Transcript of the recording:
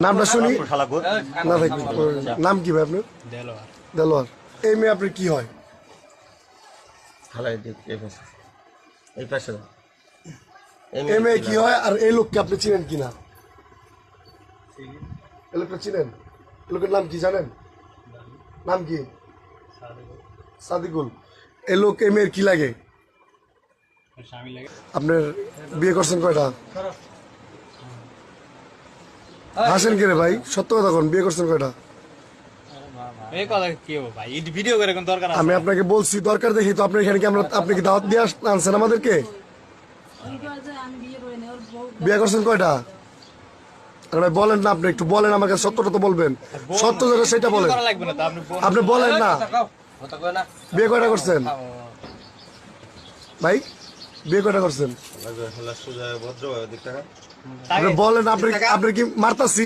নামটা শুনি না থাকবে। নাম কি ভাই আপনার? দেলোয়ার। এই মেয়ে আপনার কি হয়? এই মেয়ে কি হয় আর এই লোককে আপনি চিনেন কিনা? এই লোকটা চিনেন? এই লোকের নাম কি জানেন? নাম কি? সাদিকুল। এই লোক এই মেয়ের কি লাগে? আপনার বিয়ে করছেন কয়টা? হাসেন কে রে ভাই, সত্য কথা কোন, বিয়ে করছেন কয়টা? আমি আপনাকে বলছি দরকার দেখি তো, আপনার এখানে কি আপনি কি দাওয়াত দিয়ে আনছেন আমাদেরকে? বিয়ে করছেন কয়টা? ভাই বলেন না, আপনি একটু বলেন আমাকে, সত্যটা তো বলবেন, সত্য যেটা সেটা বলেন। আপনি বলেন না বিয়ে কয়টা করছেন ভাই? বিয়ে কয়টা করছেন? আপনি বলেন, আপনি কি মারতাছি?